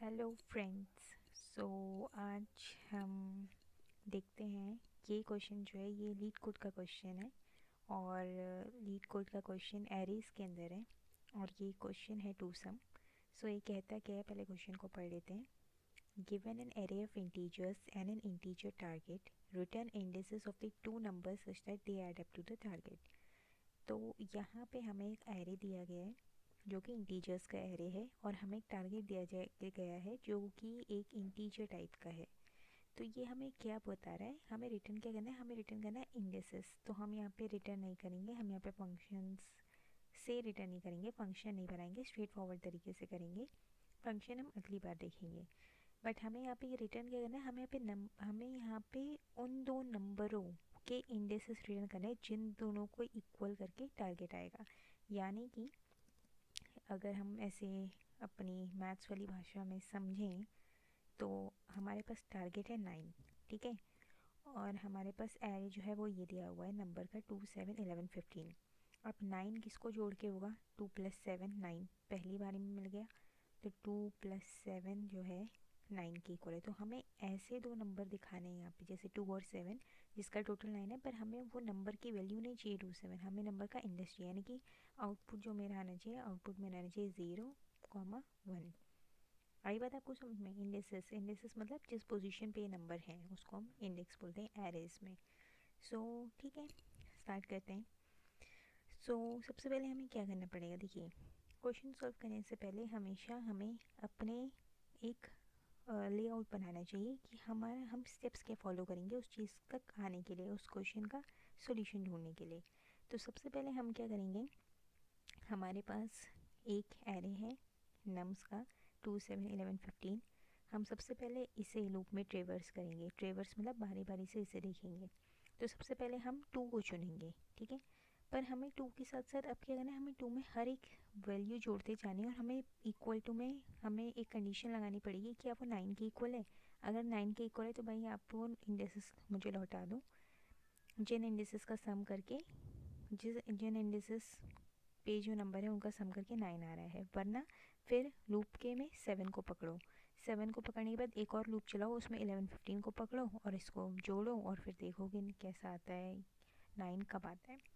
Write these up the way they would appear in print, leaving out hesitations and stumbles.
Hello friends. सो आज हम देखते हैं ये क्वेश्चन जो है ये लीड कोड का क्वेश्चन है और लीड कोड का क्वेश्चन एरेज के अंदर है और ये क्वेश्चन है टू सम। सो ये कहता क्या है, पहले क्वेश्चन को पढ़ लेते हैं। Given an array of integers and an integer target return indices of the two numbers such that they add up to the target. तो यहाँ पे हमें एक एरे दिया गया है जो कि इंटीजर्स का एरे है और हमें एक टारगेट गया है जो कि एक इंटीजर टाइप का है। तो ये हमें क्या बता रहा है, हमें रिटर्न क्या करना है, हमें रिटर्न करना है इंडिसेस। तो हम यहाँ पे रिटर्न नहीं करेंगे, हम यहाँ पे फंक्शंस से रिटर्न नहीं करेंगे, फंक्शन नहीं बनाएंगे, स्ट्रेट फॉरवर्ड तरीके से करेंगे। फंक्शन हम अगली बार देखेंगे। बट हमें यहाँ पे ये रिटर्न क्या करना है, हमें यहाँ पे उन दो नंबरों के इंडिसेस रिटर्न करना है जिन दोनों को इक्वल करके टारगेट आएगा। यानी कि अगर हम ऐसे अपनी मैथ्स वाली भाषा में समझें तो हमारे पास टारगेट है 9, ठीक है। और हमारे पास एरे जो है वो ये दिया हुआ है नंबर का 2 7 11 15। अब 9 किसको जोड़ के होगा, 2 + 7 9 पहली बारी में मिल गया। तो 2 + 7 जो है 9 के इक्वल है। तो हमें ऐसे दो नंबर दिखाने हैं यहाँ पे, जैसे 2 और 7 जिसका टोटल 9 है, पर हमें वो नंबर की वैल्यू नहीं चाहिए 2 7, हमें नंबर का इंडेक्स चाहिए। यानी कि आउटपुट जो मेरा आना चाहिए, आउटपुट मेरा आना चाहिए 0, 1। आई बात आपको समझ में। इंडेक्सेस मतलब जिस पोजीशन पे ये नंबर है उसको हम इंडेक्स बोलते हैं एरेज में। सो ठीक है, स्टार्ट करते हैं। सबसे पहले हमें क्या करना पड़ेगा, देखिए क्वेश्चन सॉल्व करने से पहले हमेशा हमें अपने एक लेआउट बनाना चाहिए कि हम स्टेप्स क्या फॉलो करेंगे उस चीज़ तक आने के लिए, उस क्वेश्चन का सॉल्यूशन ढूंढने के लिए। तो सबसे पहले हम क्या करेंगे, हमारे पास एक एरे है नम्स का 2 7 11 15। हम सबसे पहले इसे लूप में ट्रेवर्स करेंगे, ट्रेवर्स मतलब बारी बारी से इसे देखेंगे। तो सबसे पहले हम 2 को चुनेंगे, ठीक है। पर हमें 2 के साथ साथ अब क्या करना है, हमें 2 में हर एक वैल्यू जोड़ते जानी है और हमें इक्वल टू में हमें एक कंडीशन लगानी पड़ेगी कि आप वो 9 के इक्वल है। अगर 9 के इक्वल है तो भाई आप वो इंडेसेस मुझे लौटा दो, जिन इंडेसेस का सम करके जिन इंडेसेस पे जो नंबर है उनका सम करके 9 आ रहा है। वरना फिर लूप के में 7 को पकड़ो, 7 को पकड़ने के बाद एक और लूप चलाओ, उसमें 11 15 को पकड़ो और इसको जोड़ो और फिर देखोगे कैसा आता है, 9 कब आता है।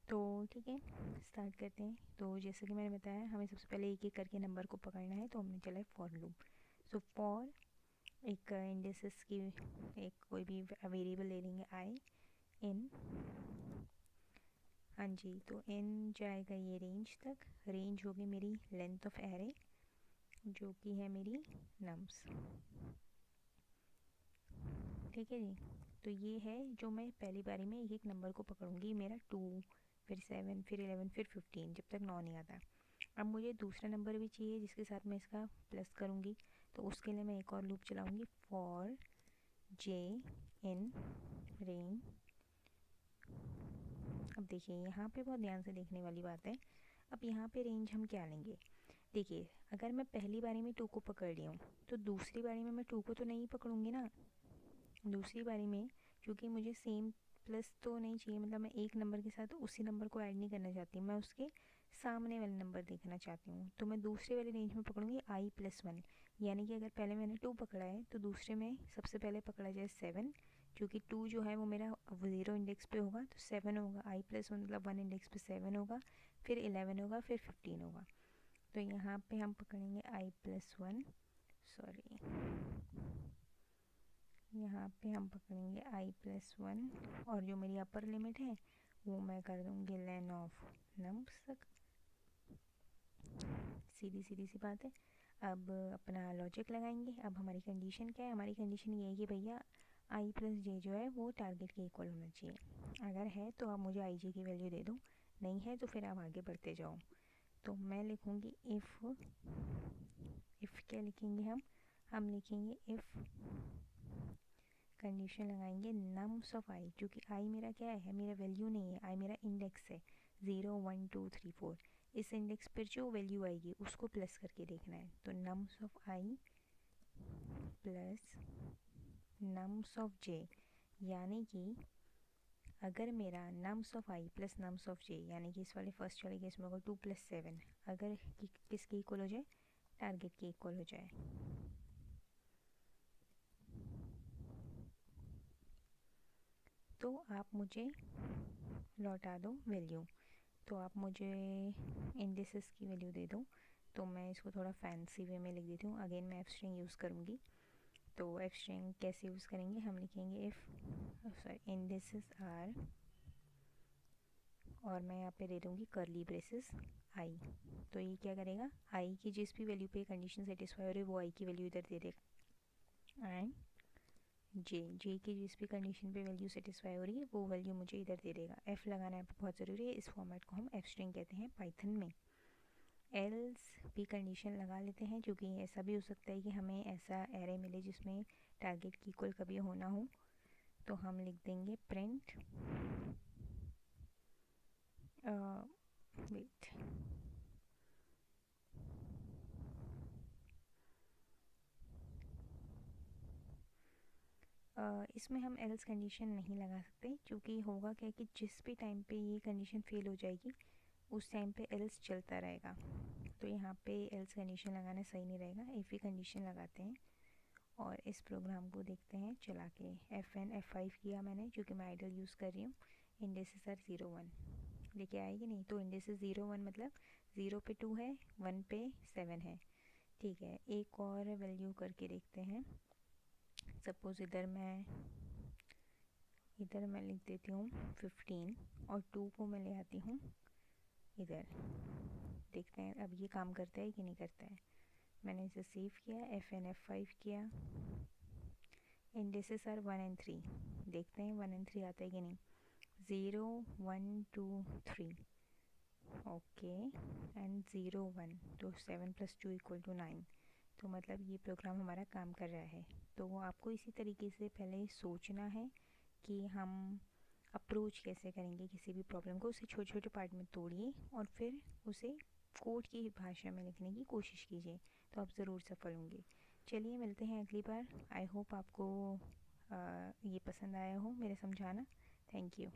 तो ठीक है, स्टार्ट करते हैं। तो जैसे कि मैंने बताया हमें सबसे पहले एक एक करके नंबर को पकड़ना है, तो हमने चला है फॉर लूप। फॉर एक इंडेसेस की एक कोई भी वेरिएबल ले लेंगे आई इन, हाँ जी, तो इन जाएगा ये रेंज तक, रेंज होगी मेरी लेंथ ऑफ एरे जो कि है मेरी नम्स, ठीक है जी। तो ये है जो मैं पहली बारी में एक एक नंबर को पकड़ूंगी, मेरा 2 फिर 7 फिर 11 फिर 15 जब तक 9 नहीं आता। अब मुझे दूसरा नंबर भी चाहिए जिसके साथ मैं इसका प्लस करूँगी, तो उसके लिए मैं एक और लूप चलाऊँगी, फॉर जे इन रेंज। अब देखिए यहाँ पे बहुत ध्यान से देखने वाली बात है। अब यहाँ पे रेंज हम क्या लेंगे, देखिए अगर मैं पहली बारी में 2 को पकड़ रही हूँ तो दूसरी बारी में मैं 2 को तो नहीं पकड़ूंगी ना। दूसरी बारी में क्योंकि मुझे सेम प्लस तो नहीं चाहिए, मतलब मैं एक नंबर के साथ उसी नंबर को ऐड नहीं करना चाहती, मैं उसके सामने वाले नंबर देखना चाहती हूँ। तो मैं दूसरे वाले रेंज में पकड़ूंगी i+1। यानी कि अगर पहले मैंने 2 पकड़ा है तो दूसरे में सबसे पहले पकड़ा जाए 7, क्योंकि 2 जो है वो मेरा 0 इंडेक्स पे होगा, तो 7 होगा, i+1 मतलब 1 इंडेक्स पे 7 होगा, फिर 11 होगा, फिर 15 होगा। तो यहाँ पे हम पकड़ेंगे i+1, सॉरी यहाँ पे हम पकड़ेंगे i+1 और जो मेरी अपर लिमिट है वो मैं कर दूँगी लेन ऑफ नम्स तक। सीधी सीधी सी बात है। अब अपना लॉजिक लगाएंगे। अब हमारी कंडीशन क्या है, हमारी कंडीशन ये है कि भैया i+j जो है वो टारगेट के इक्वल होना चाहिए। अगर है तो आप मुझे i j की वैल्यू दे दो, नहीं है तो फिर आप आगे बढ़ते जाओ। तो मैं लिखूँगी इफ़ क्या लिखेंगे हम लिखेंगे इफ़, कंडीशन लगाएंगे नम्स ऑफ आई, क्योंकि आई मेरा क्या है, मेरा वैल्यू नहीं है, आई मेरा इंडेक्स है 0 1 2 3 4। इस इंडेक्स पर जो वैल्यू आएगी उसको प्लस करके देखना है। तो nums of I plus nums of J, यानी कि अगर मेरा nums of I plus nums of J, यानी कि इस वाले फर्स्ट वाले केस में होगा 2 + 7, अगर किसके इक्वल हो जाए, टारगेट के इक्वल हो जाए। तो आप मुझे लौटा दो वैल्यू। तो आप मुझे इंडिसेस की वैल्यू दे दो। तो मैं इसको थोड़ा फैंसी वे में लिख देती हूँ। अगेन मैं एफ स्ट्रिंग यूज़ करूँगी। तो एफ स्ट्रिंग कैसे यूज़ करेंगे, हम लिखेंगे इफ़ सॉरी इंडिसेस आर, और मैं यहाँ पे दे दूँगी करली ब्रेसेस आई। तो ये क्या करेगा, आई की जिस भी वैल्यू पे कंडीशन सेटिस्फाई हो रही है वो आई की वैल्यू इधर दे देगा, एंड जे की जिस भी कंडीशन पे वैल्यू सेटिस्फाई हो रही है वो वैल्यू मुझे इधर दे देगा। एफ़ लगाना यहाँ पे बहुत ज़रूरी है। इस फॉर्मेट को हम एफ स्ट्रिंग कहते हैं पाइथन में। एल्स भी कंडीशन लगा लेते हैं, क्योंकि ऐसा भी हो सकता है कि हमें ऐसा एरे मिले जिसमें टारगेट की इक्वल कभी होना हो। तो हम लिख देंगे प्रिंट वेट इसमें हम एल्स कंडीशन नहीं लगा सकते, क्योंकि होगा क्या कि जिस भी टाइम पे ये कंडीशन फेल हो जाएगी उस टाइम पे एल्स चलता रहेगा। तो यहाँ पे एल्स कंडीशन लगाना सही नहीं रहेगा, इफ़ ही कंडीशन लगाते हैं। और इस प्रोग्राम को देखते हैं चला के। F5 किया मैंने, क्योंकि मैं आइडल यूज़ कर रही हूँ। इंडेसेस आर 0 1 लेके आएगी नहीं, तो इंडेसेस 0 1 मतलब 0 पे 2 है, 1 पे 7 है। ठीक है, एक और वैल्यू करके देखते हैं। सपोज़ इधर मैं लिख देती हूँ 15 और 2 को मैं ले आती हूँ इधर। देखते हैं अब ये काम करता है कि नहीं करता है। मैंने इसे सेव किया, F5 किया। इंडेसेस आर 1 एंड 3, देखते हैं 1 एंड 3 आता है कि नहीं। 0 1 2 3 ओके, एंड 0 1, तो 7 + 2 = 9। तो मतलब ये प्रोग्राम हमारा काम कर रहा है। तो वो आपको इसी तरीके से पहले सोचना है कि हम अप्रोच कैसे करेंगे किसी भी प्रॉब्लम को। उसे छोटे छोटे पार्ट में तोड़िए और फिर उसे कोड की भाषा में लिखने की कोशिश कीजिए, तो आप ज़रूर सफल होंगे। चलिए मिलते हैं अगली बार। आई होप आपको ये पसंद आया हो मेरा समझाना। Thank you.